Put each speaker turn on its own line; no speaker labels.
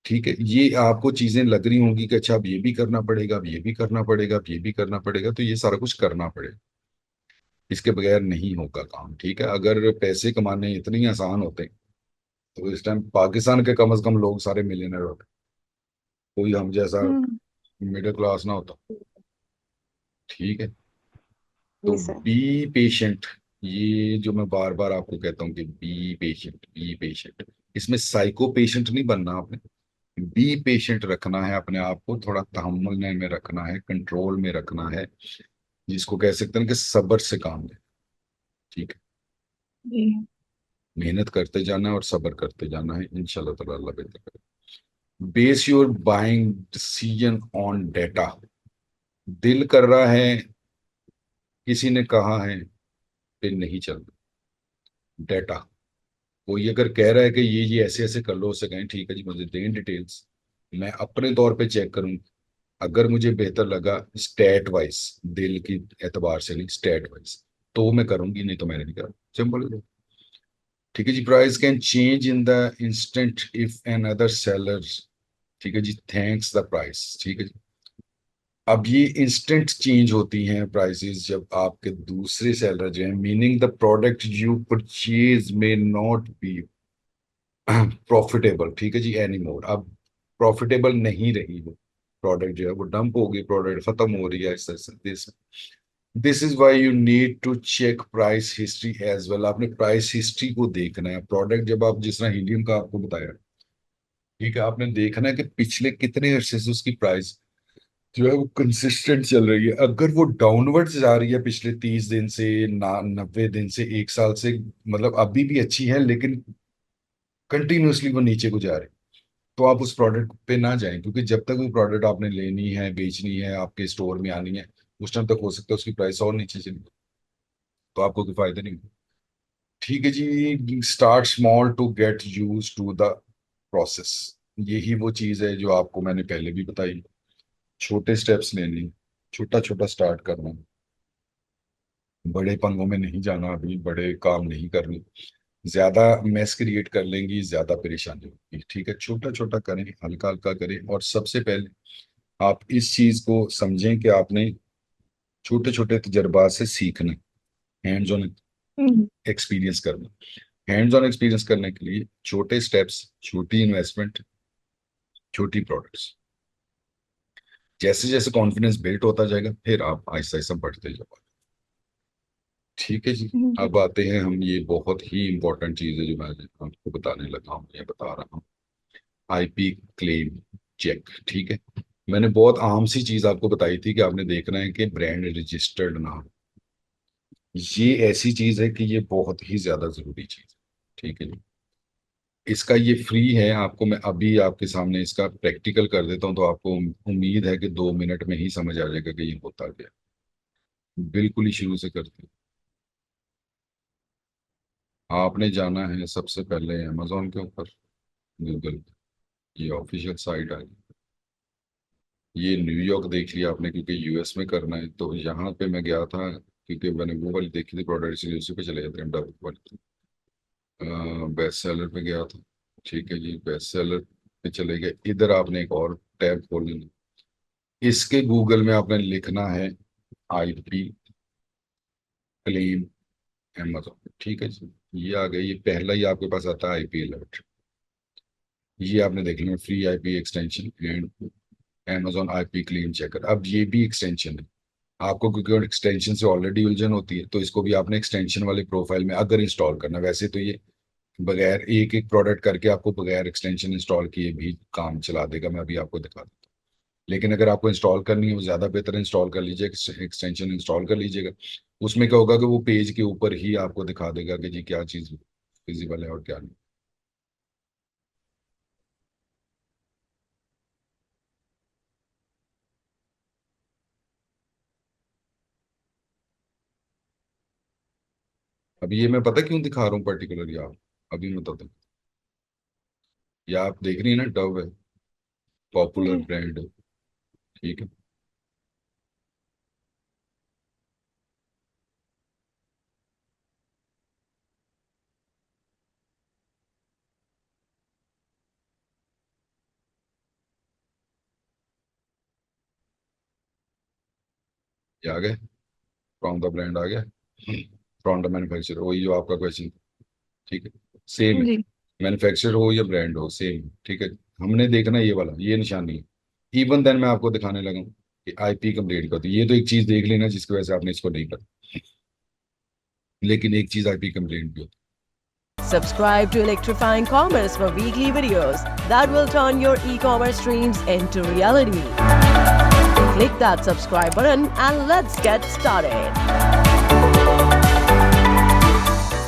ठीक है, ये आपको चीजें लग रही होंगी कि अच्छा अब ये भी करना पड़ेगा, अब ये भी करना पड़ेगा, अब ये भी करना पड़ेगा, तो ये सारा कुछ करना पड़ेगा। इसके बगैर नहीं होगा काम। ठीक है, अगर पैसे कमाने इतने ही आसान होते तो इस टाइम पाकिस्तान के कम से कम लोग सारे मिलियनर होते, कोई हम जैसा
हम्म।
मिडिल क्लास ना होता। ठीक है, तो
जी सर।
Be patient. ये जो मैं बार बार आपको कहता हूँ कि बी पेशेंट, बी पेशेंट। इसमें साइको पेशेंट नहीं बनना आपने, बी पेशेंट रखना है अपने आप को, थोड़ा तहम्मुल में रखना है, कंट्रोल में रखना है, जिसको कह सकते हैं कि सब्र से काम ले। ठीक है,
जी।
मेहनत करते जाना है और सब्र करते जाना है, इंशाल्लाह ताला अल्लाह बेहतर करे। Base your buying decision on data. दिल कर रहा है, किसी ने कहा है, फिर नहीं चल डेटा। कोई अगर कह रहा है कि ये ऐसे ऐसे कर लो, उसे कहें ठीक है जी मुझे दें डिटेल्स, मैं अपने तौर पे चेक करूं। अगर मुझे बेहतर लगा स्टेट वाइज, दिल की एतबार से नहीं, स्टेट वाइज, तो मैं करूंगी, नहीं तो मैंने नहीं करा। सिंपल है। ठीक है जी, price can change in the instant if an other seller. ठीक है जी, थैंक्स द प्राइस। ठीक है जी, अब ये इंस्टेंट चेंज होती हैं प्राइसेस जब आपके दूसरे सेलर जो है, meaning the product you purchase में नॉट बी प्रॉफिटेबल। ठीक है जी, एनी मोर, अब प्रॉफिटेबल नहीं रही वो प्रोडक्ट, जो है वो डंप हो गई, प्रोडक्ट खत्म हो रही है इस तरह से। This is why you need to check price history as well. आपने प्राइस हिस्ट्री को देखना है। प्रोडक्ट जब आप, जिस तरह हीलियम का आपको बताया, ठीक है, आपने देखना है कि पिछले कितने अरसे से उसकी प्राइस जो है वो कंसिस्टेंट चल रही है। अगर वो डाउनवर्ड्स जा रही है पिछले 30 दिन से, 90 दिन से, एक साल से, मतलब अभी भी अच्छी है, लेकिन कंटिन्यूअसली वो नीचे को जा रही है, तो आप उस प्रोडक्ट पे ना जाएं, क्योंकि जब तक वो प्रोडक्ट आपने लेनी है, बेचनी है, आपके स्टोर में आनी है, उस टाइम तक हो सकता है उसकी प्राइस और नीचे चली जाए, तो आपको कोई फायदा नहीं होगा। ठीक है जी, start small to get use to the process. यही वो चीज है जो आपको मैंने पहले भी बताई, छोटे स्टेप्स लेने, छोटा छोटा स्टार्ट करना, बड़े पंगों में नहीं जाना, अभी बड़े काम नहीं करने, ज्यादा मेस क्रिएट कर लेंगी, ज्यादा परेशानी होगी। ठीक है, छोटा छोटा करें, हल्का हल्का करें, और सबसे पहले आप इस चीज को समझें कि आपने छोटे छोटे तजर्बात से सीखना, हैंड्स ऑन
हम्म।
एक्सपीरियंस करना। हैंड्स ऑन एक्सपीरियंस करने के लिए छोटे स्टेप्स, छोटी इन्वेस्टमेंट, छोटी प्रोडक्ट्स। जैसे जैसे कॉन्फिडेंस बिल्ड होता जाएगा, फिर आप आहिस्ता आहिस्ता बढ़ते जाओगे। ठीक है जी,
जी।
अब आते हैं हम, ये बहुत ही इंपॉर्टेंट चीज है जो मैं आपको बताने लगा हूँ, ये बता रहा हूँ, आईपी क्लेम चेक। ठीक है, मैंने बहुत आम सी चीज आपको बताई थी कि आपने देखना है कि ब्रांड रजिस्टर्ड ना हो। ये ऐसी चीज है कि ये बहुत ही ज्यादा जरूरी चीज है। ठीक है जी, इसका ये फ्री है, आपको मैं अभी आपके सामने इसका प्रैक्टिकल कर देता हूँ, तो आपको उम्मीद है कि 2 मिनट में ही समझ आ जाएगा कि ये होता क्या है। बिल्कुल ही शुरू से करते हैं। आपने जाना है सबसे पहले अमेजोन के ऊपर, गूगल, ये ऑफिशियल साइट आ गई। ये न्यूयॉर्क देख लिया आपने, क्योंकि यूएस में करना है, तो यहाँ पे मैं गया था, क्योंकि मैंने वो वाली देखी थी प्रोडक्ट, इसलिए उसी पे चले जाते हैं, डब वाली। बेस्ट सेलर पे गया था। ठीक है जी, बेस्ट सेलर पे चले गए, इधर आपने एक और टैब खोल लेना। इसके गूगल में आपने लिखना है आईपी क्लेम अमेजोन। ठीक है जी, ये आ गया, ये पहला ही आपके पास आता है आईपी अलर्ट। ये आपने देख लिया, free IP extension and Amazon IP claim checker. अब ये भी एक्सटेंशन है आपको, क्योंकि एक्सटेंशन से ऑलरेडी उलझन होती है, तो इसको भी आपने एक्सटेंशन वाले प्रोफाइल में अगर इंस्टॉल करना। वैसे तो ये बगैर एक एक प्रोडक्ट करके आपको बगैर एक्सटेंशन इंस्टॉल किए भी काम चला देगा, मैं अभी आपको दिखा देता हूँ। लेकिन अगर आपको इंस्टॉल करनी है, वो ज्यादा बेहतर, इंस्टॉल कर लीजिएगा, एक्सटेंशन इंस्टॉल कर लीजिएगा। उसमें क्या होगा कि वो पेज के ऊपर ही आपको दिखा देगा कि जी क्या चीज फिजिबल है और क्या नहीं। अभी ये मैं पता क्यों दिखा रहा हूँ पर्टिकुलरली आप, अभी मैं बताता हूँ। ये आप देख रही है ना, डव है, पॉपुलर
जी।
ब्रांड है। ठीक है, ये आ गए, फ्रॉम द ब्रांड आ गया, फ्रॉम द मैन्युफैक्चरर, वही जो आपका क्वेश्चन, ठीक है, सेम है,
जी
मैन्युफैक्चरर हो या ब्रांड हो सेम, ठीक है। हमने देखना ये वाला, ये निशानी है। इवन देन मैं आपको दिखाने लगा हूँ कि आईपी कंप्लीट कर दो, ये तो एक चीज देख लेना जिसकी वजह से आपने इसको नहीं करा, लेकिन एक चीज आईपी कंप्लीट भी होती
Subscribe to Electrifying Commerce for weekly videos that will turn your e-commerce dreams into reality. Click that subscribe button and let's get started.